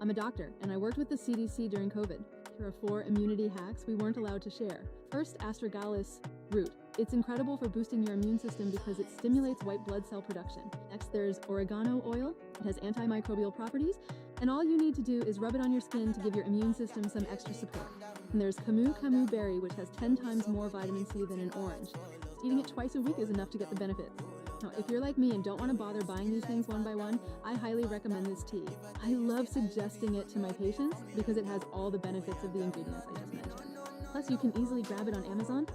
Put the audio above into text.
I'm a doctor, and I worked with the CDC during COVID. Here are 4 immunity hacks we weren't allowed to share. First, astragalus root. It's incredible for boosting your immune system because it stimulates white blood cell production. Next, there's oregano oil. It has antimicrobial properties, and all you need to do is rub it on your skin to give your immune system some extra support. And there's camu berry, which has 10 times more vitamin C than an orange. Eating it twice a week is enough to get the benefits. Now, if you're like me and don't want to bother buying these things one by one, I highly recommend this tea. I love suggesting it to my patients because it has all the benefits of the ingredients I just mentioned. Plus, you can easily grab it on Amazon.